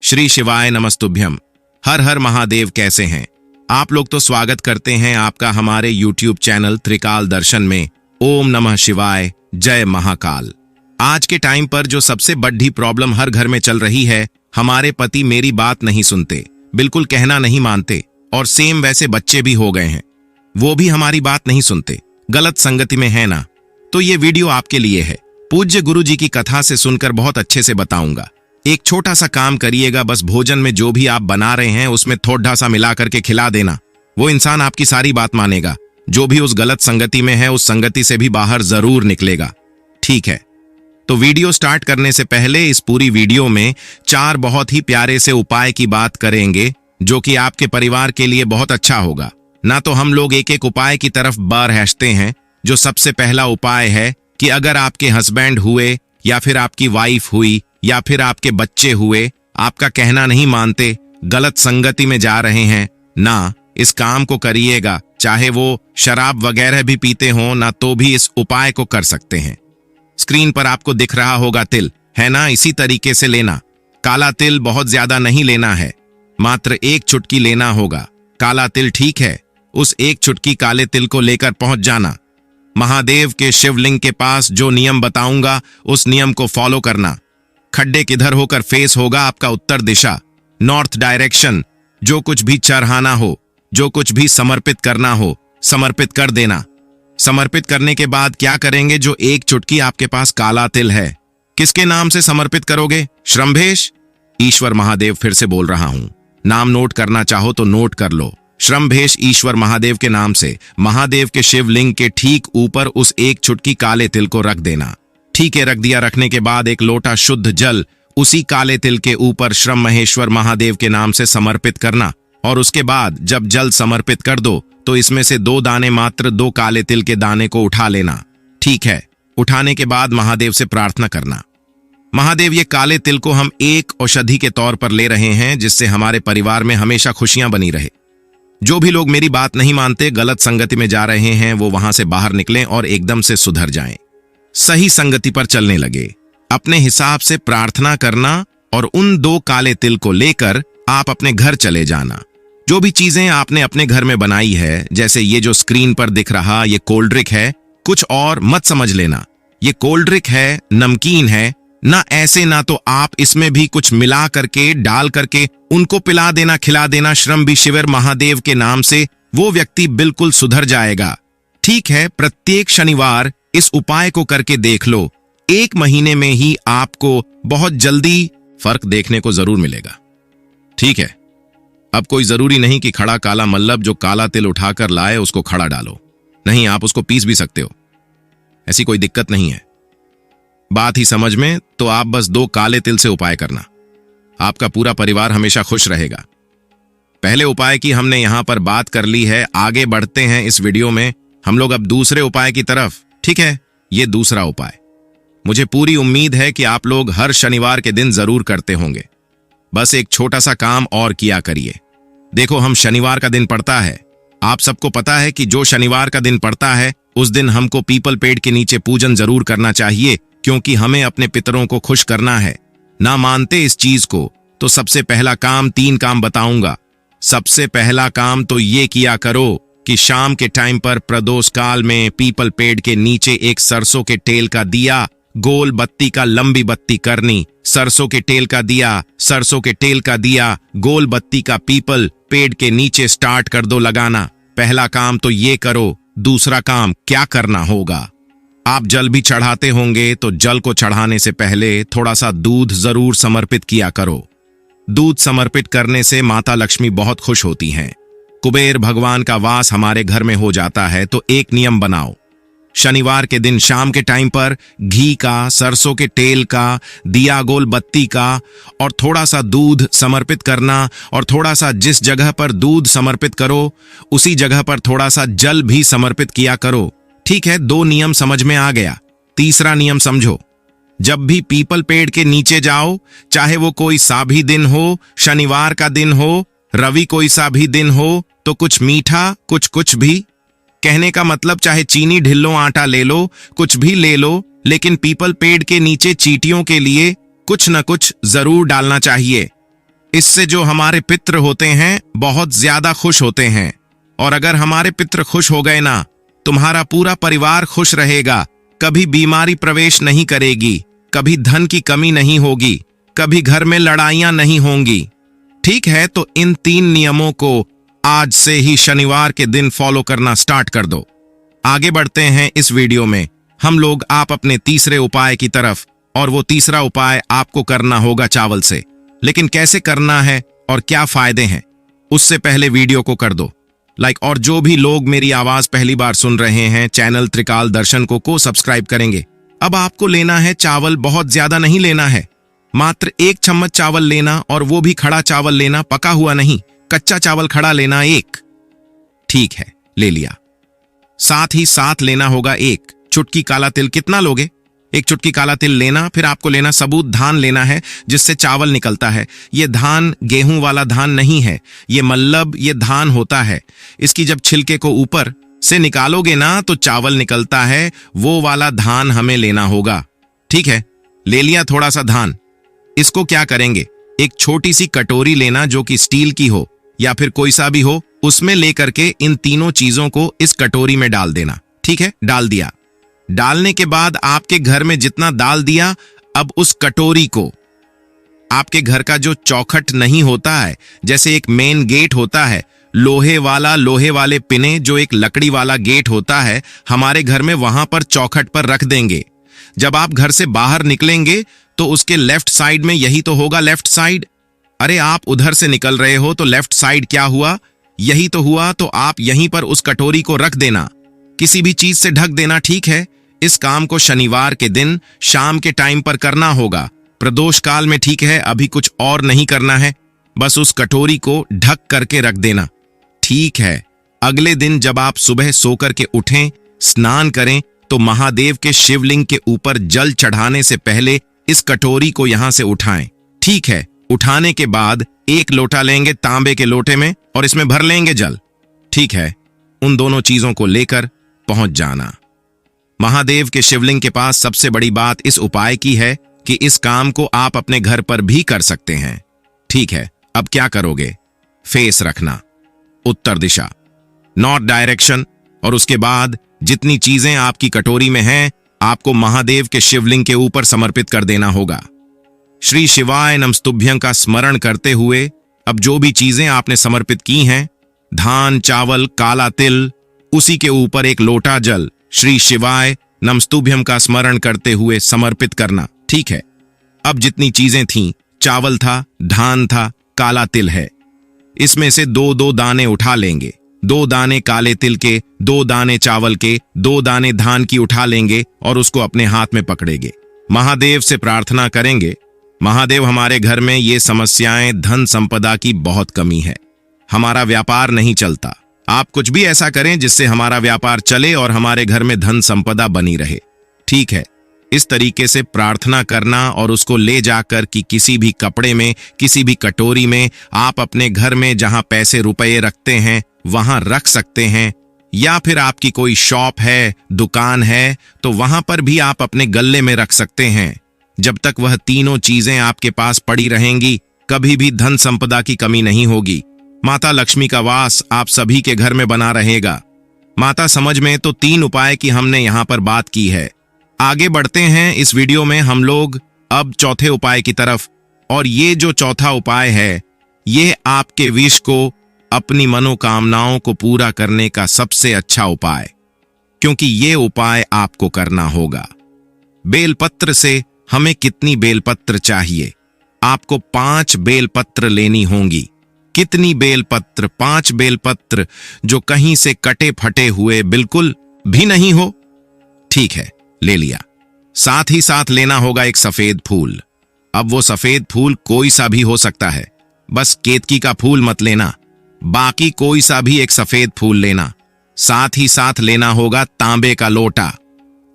श्री शिवाय नमस्तुभ्यम। हर हर महादेव। कैसे हैं आप लोग? तो स्वागत करते हैं आपका हमारे YouTube चैनल त्रिकाल दर्शन में। ओम नमः शिवाय, जय महाकाल। आज के टाइम पर जो सबसे बड़ी प्रॉब्लम हर घर में चल रही है, हमारे पति मेरी बात नहीं सुनते, बिल्कुल कहना नहीं मानते, और सेम वैसे बच्चे भी हो गए हैं, वो भी हमारी बात नहीं सुनते, गलत संगति में है ना। तो ये वीडियो आपके लिए है। पूज्य गुरु जी की कथा से सुनकर बहुत अच्छे से बताऊंगा। एक छोटा सा काम करिएगा, बस भोजन में जो भी आप बना रहे हैं उसमें थोड़ा सा मिला करके खिला देना। वो इंसान आपकी सारी बात मानेगा। जो भी उस गलत संगति में है, उस संगति से भी बाहर जरूर निकलेगा। ठीक है, तो वीडियो स्टार्ट करने से पहले इस पूरी वीडियो में 4 बहुत ही प्यारे से उपाय की बात करेंगे, जो कि आपके परिवार के लिए बहुत अच्छा होगा। ना तो हम लोग एक एक उपाय की तरफ बढ़ते हैं। जो सबसे पहला उपाय है कि अगर आपके हस्बैंड हुए या फिर आपकी वाइफ हुई या फिर आपके बच्चे हुए, आपका कहना नहीं मानते, गलत संगति में जा रहे हैं ना, इस काम को करिएगा। चाहे वो शराब वगैरह भी पीते हो ना, तो भी इस उपाय को कर सकते हैं। स्क्रीन पर आपको दिख रहा होगा तिल, है ना? इसी तरीके से लेना। काला तिल बहुत ज्यादा नहीं लेना है, मात्र 1 चुटकी लेना होगा। काला तिल, ठीक है? उस 1 चुटकी काले तिल को लेकर पहुंच जाना। महादेव के शिवलिंग के पास जो नियम बताऊंगा, उस नियम को फॉलो करना। खड्डे किधर होकर फेस होगा आपका? उत्तर दिशा, नॉर्थ डायरेक्शन। जो कुछ भी चढ़ाना हो, जो कुछ भी समर्पित करना हो, समर्पित कर देना। समर्पित करने के बाद क्या करेंगे? जो 1 चुटकी आपके पास काला तिल है, किसके नाम से समर्पित करोगे? श्रम्भेश ईश्वर महादेव। फिर से बोल रहा हूं, नाम नोट करना चाहो तो नोट कर लो। श्रम्भेश ईश्वर महादेव के नाम से महादेव के शिवलिंग के ठीक ऊपर उस 1 चुटकी काले तिल को रख देना। ठीक है, रख दिया। रखने के बाद 1 लोटा शुद्ध जल उसी काले तिल के ऊपर श्रम महेश्वर महादेव के नाम से समर्पित करना। और उसके बाद जब जल समर्पित कर दो, तो इसमें से 2 दाने, मात्र 2 काले तिल के दाने को उठा लेना। ठीक है, उठाने के बाद महादेव से प्रार्थना करना, महादेव ये काले तिल को हम एक औषधि के तौर पर ले रहे हैं, जिससे हमारे परिवार में हमेशा खुशियां बनी रहे। जो भी लोग मेरी बात नहीं मानते, गलत संगति में जा रहे हैं, वो वहां से बाहर निकलें और एकदम से सुधर जाएं, सही संगति पर चलने लगे। अपने हिसाब से प्रार्थना करना और उन 2 काले तिल को लेकर आप अपने घर चले जाना। जो भी चीजें आपने अपने घर में बनाई है, जैसे ये जो स्क्रीन पर दिख रहा ये कोल्ड ड्रिंक है, कुछ और मत समझ लेना। ये कोल्ड ड्रिंक है, नमकीन है ना, ऐसे ना तो आप इसमें भी कुछ मिला करके, डाल करके उनको पिला देना, खिला देना श्रम भी शिविर महादेव के नाम से। वो व्यक्ति बिल्कुल सुधर जाएगा। ठीक है, प्रत्येक शनिवार इस उपाय को करके देख लो। 1 महीने में ही आपको बहुत जल्दी फर्क देखने को जरूर मिलेगा। ठीक है, अब कोई जरूरी नहीं कि खड़ा काला मल्लब जो काला तिल उठाकर लाए उसको खड़ा डालो। नहीं, आप उसको पीस भी सकते हो, ऐसी कोई दिक्कत नहीं है। बात ही समझ में, तो आप बस 2 काले तिल से उपाय करना, आपका पूरा परिवार हमेशा खुश रहेगा। पहले उपाय की हमने यहां पर बात कर ली है, आगे बढ़ते हैं इस वीडियो में हम लोग अब दूसरे उपाय की तरफ। ठीक है, ये दूसरा उपाय मुझे पूरी उम्मीद है कि आप लोग हर शनिवार के दिन जरूर करते होंगे। बस एक छोटा सा काम और किया करिए। देखो, हम शनिवार का दिन पड़ता है, आप सबको पता है कि जो शनिवार का दिन पड़ता है, उस दिन हमको पीपल पेड़ के नीचे पूजन जरूर करना चाहिए, क्योंकि हमें अपने पितरों को खुश करना है। ना मानते इस चीज को, तो सबसे पहला काम, 3 काम बताऊंगा। सबसे पहला काम तो ये किया करो कि शाम के टाइम पर प्रदोष काल में पीपल पेड़ के नीचे एक सरसों के तेल का दिया, गोल बत्ती का लंबी बत्ती करनी। सरसों के तेल का दिया, सरसों के तेल का दिया, गोल बत्ती का पीपल पेड़ के नीचे स्टार्ट कर दो लगाना। पहला काम तो ये करो। दूसरा काम क्या करना होगा? आप जल भी चढ़ाते होंगे, तो जल को चढ़ाने से पहले थोड़ा सा दूध जरूर समर्पित किया करो। दूध समर्पित करने से माता लक्ष्मी बहुत खुश होती हैं, कुबेर भगवान का वास हमारे घर में हो जाता है। तो एक नियम बनाओ, शनिवार के दिन शाम के टाइम पर घी का, सरसों के तेल का, दिया, गोल बत्ती का और थोड़ा सा दूध समर्पित करना। और थोड़ा सा जिस जगह पर दूध समर्पित करो, उसी जगह पर थोड़ा सा जल भी समर्पित किया करो। ठीक है, 2 नियम समझ में आ गया। तीसरा नियम समझो, जब भी पीपल पेड़ के नीचे जाओ, चाहे वो कोई सा भी दिन हो, शनिवार का दिन हो, रवि कोई सा भी दिन हो, तो कुछ मीठा, कुछ भी, कहने का मतलब चाहे चीनी, ढिल्लो, आटा ले लो, कुछ भी ले लो, लेकिन पीपल पेड़ के नीचे चींटियों के लिए कुछ न कुछ जरूर डालना चाहिए। इससे जो हमारे पितृ होते हैं बहुत ज्यादा खुश होते हैं। और अगर हमारे पितृ खुश हो गए ना, तुम्हारा पूरा परिवार खुश रहेगा, कभी बीमारी प्रवेश नहीं करेगी, कभी धन की कमी नहीं होगी, कभी घर में लड़ाइयां नहीं होंगी। ठीक है, तो इन 3 नियमों को आज से ही शनिवार के दिन फॉलो करना स्टार्ट कर दो। आगे बढ़ते हैं इस वीडियो में हम लोग आप अपने तीसरे उपाय की तरफ, और वो तीसरा उपाय आपको करना होगा चावल से। लेकिन कैसे करना है और क्या फायदे हैं, उससे पहले वीडियो को कर दो लाइक। और जो भी लोग मेरी आवाज पहली बार सुन रहे हैं, चैनल त्रिकाल दर्शन को सब्सक्राइब करेंगे। अब आपको लेना है चावल, बहुत ज्यादा नहीं लेना है, मात्र 1 चम्मच चावल लेना, और वो भी खड़ा चावल लेना, पका हुआ नहीं, कच्चा चावल खड़ा लेना 1। ठीक है, ले लिया। साथ ही साथ लेना होगा 1 चुटकी काला तिल। कितना लोगे? 1 चुटकी काला तिल लेना। फिर आपको लेना सबूत धान लेना है जिससे चावल निकलता है। ये धान गेहूं वाला धान नहीं है, ये मल्लब ये धान होता है। इसकी जब छिलके को ऊपर से निकालोगे ना तो चावल निकलता है, वो वाला धान हमें लेना होगा। ठीक है, ले लिया थोड़ा सा धान। इसको क्या करेंगे, एक छोटी सी कटोरी लेना जो कि स्टील की हो या फिर कोई सा भी हो, उसमें लेकर के इन तीनों चीजों को इस कटोरी में डाल देना। ठीक है, डाल दिया। डालने के बाद आपके घर में जितना डाल दिया, अब उस कटोरी को आपके घर का जो चौखट नहीं होता है, जैसे एक मेन गेट होता है लोहे वाले पिने, जो एक लकड़ी वाला गेट होता है हमारे घर में, वहां पर चौखट पर रख देंगे। जब आप घर से बाहर निकलेंगे तो उसके लेफ्ट साइड में, यही तो होगा लेफ्ट साइड। अरे आप उधर से निकल रहे हो तो लेफ्ट साइड क्या हुआ, यही तो हुआ। तो आप यहीं पर उस कटोरी को रख देना, किसी भी चीज से ढक देना। ठीक है, इस काम को शनिवार के दिन शाम के टाइम पर करना होगा, प्रदोष काल में। ठीक है, अभी कुछ और नहीं करना है, बस उस कटोरी को ढक करके रख देना। ठीक है, अगले दिन जब आप सुबह सोकर के उठें, स्नान करें, तो महादेव के शिवलिंग के ऊपर जल चढ़ाने से पहले इस कटोरी को यहां से उठाएं। ठीक है, उठाने के बाद 1 लोटा लेंगे तांबे के लोटे में और इसमें भर लेंगे जल। ठीक है, उन दोनों चीजों को लेकर पहुंच जाना। महादेव के शिवलिंग के पास सबसे बड़ी बात इस उपाय की है कि इस काम को आप अपने घर पर भी कर सकते हैं। ठीक है, अब क्या करोगे, फेस रखना उत्तर दिशा, नॉर्थ डायरेक्शन, और उसके बाद जितनी चीजें आपकी कटोरी में हैं आपको महादेव के शिवलिंग के ऊपर समर्पित कर देना होगा। श्री शिवाय नमस्तुभ्यं का स्मरण करते हुए अब जो भी चीजें आपने समर्पित की हैं, धान, चावल, काला तिल, उसी के ऊपर 1 लोटा जल श्री शिवाय नमस्तुभ्यं का स्मरण करते हुए समर्पित करना। ठीक है, अब जितनी चीजें थीं, चावल था, धान था, काला तिल है, इसमें से 2-2 दाने उठा लेंगे। 2 दाने काले तिल के, 2 दाने चावल के, 2 दाने धान की उठा लेंगे और उसको अपने हाथ में पकड़ेंगे। महादेव से प्रार्थना करेंगे, महादेव हमारे घर में ये समस्याएं, धन संपदा की बहुत कमी है, हमारा व्यापार नहीं चलता, आप कुछ भी ऐसा करें जिससे हमारा व्यापार चले और हमारे घर में धन संपदा बनी रहे। ठीक है, इस तरीके से प्रार्थना करना और उसको ले जाकर कि किसी भी कपड़े में, किसी भी कटोरी में, आप अपने घर में जहां पैसे रुपए रखते हैं वहां रख सकते हैं, या फिर आपकी कोई शॉप है, दुकान है, तो वहां पर भी आप अपने गल्ले में रख सकते हैं। जब तक वह तीनों चीजें आपके पास पड़ी रहेंगी, कभी भी धन संपदा की कमी नहीं होगी। माता लक्ष्मी का वास आप सभी के घर में बना रहेगा। माता समझ में तो 3 उपाय की हमने यहां पर बात की है। आगे बढ़ते हैं इस वीडियो में हम लोग अब चौथे उपाय की तरफ, और ये जो चौथा उपाय है, ये आपके विश को, अपनी मनोकामनाओं को पूरा करने का सबसे अच्छा उपाय, क्योंकि ये उपाय आपको करना होगा। बेलपत्र से हमें कितनी बेलपत्र चाहिए, आपको 5 बेलपत्र लेनी होंगी। कितनी बेलपत्र? 5 बेलपत्र जो कहीं से कटे फटे हुए बिल्कुल भी नहीं हो। ठीक है, ले लिया। साथ ही साथ लेना होगा एक सफेद फूल। अब वो सफेद फूल कोई सा भी हो सकता है, बस केतकी का फूल मत लेना, बाकी कोई सा भी एक सफेद फूल लेना। साथ ही साथ लेना होगा तांबे का लोटा।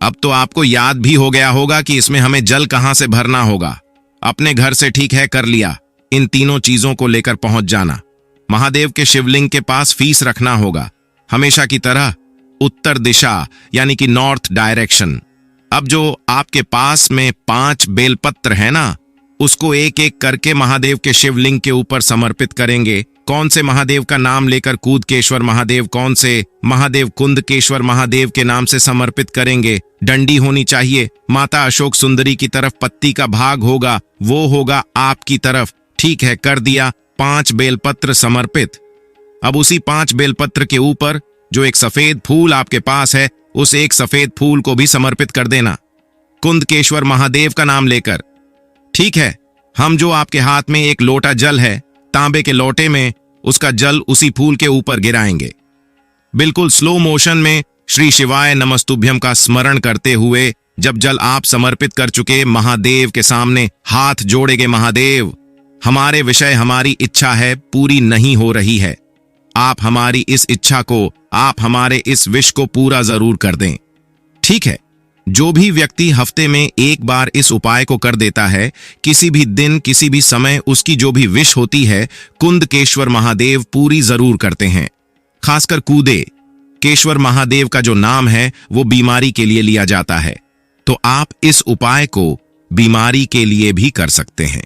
अब तो आपको याद भी हो गया होगा कि इसमें हमें जल कहां से भरना होगा, अपने घर से। ठीक है, कर लिया। इन तीनों चीजों को लेकर पहुंच जाना। महादेव के शिवलिंग के पास फीस रखना होगा, हमेशा की तरह उत्तर दिशा यानी कि नॉर्थ डायरेक्शन। अब जो आपके पास में 5 बेलपत्र है ना, उसको एक एक करके महादेव के शिवलिंग के ऊपर समर्पित करेंगे। कौन से महादेव का नाम लेकर कूदकेश्वर महादेव, कौन से महादेव कुंदकेश्वर महादेव के नाम से समर्पित करेंगे। डंडी होनी चाहिए, माता अशोक सुंदरी की तरफ पत्ती का भाग होगा, वो होगा आपकी तरफ। ठीक है, कर दिया। 5 बेलपत्र समर्पित। अब उसी 5 बेलपत्र के ऊपर जो एक सफेद फूल आपके पास है, उस एक सफेद फूल को भी समर्पित कर देना कुंदकेश्वर महादेव का नाम लेकर। ठीक है, हम जो आपके हाथ में एक लोटा जल है, तांबे के लोटे में उसका जल उसी फूल के ऊपर गिराएंगे। बिल्कुल स्लो मोशन में श्री शिवाय नमस्तुभ्यम का स्मरण करते हुए जब जल आप समर्पित कर चुके, महादेव के सामने हाथ जोड़ेंगे। महादेव, हमारे विषय हमारी इच्छा है, पूरी नहीं हो रही है। आप हमारी इस इच्छा को, आप हमारे इस विश को पूरा जरूर कर दें। ठीक है, जो भी व्यक्ति हफ्ते में एक बार इस उपाय को कर देता है, किसी भी दिन किसी भी समय उसकी जो भी विश होती है, कुंदकेश्वर महादेव पूरी जरूर करते हैं। खासकर कूदे केश्वर महादेव का जो नाम है वो बीमारी के लिए लिया जाता है, तो आप इस उपाय को बीमारी के लिए भी कर सकते हैं।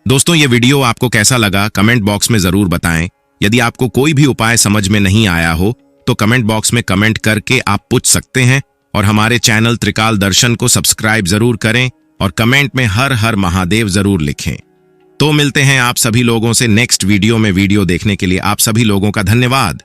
दोस्तों, ये वीडियो आपको कैसा लगा कमेंट बॉक्स में जरूर बताएं। यदि आपको कोई भी उपाय समझ में नहीं आया हो तो कमेंट बॉक्स में कमेंट करके आप पूछ सकते हैं, और हमारे चैनल त्रिकाल दर्शन को सब्सक्राइब जरूर करें और कमेंट में हर हर महादेव जरूर लिखें। तो मिलते हैं आप सभी लोगों से नेक्स्ट वीडियो में। वीडियो देखने के लिए आप सभी लोगों का धन्यवाद।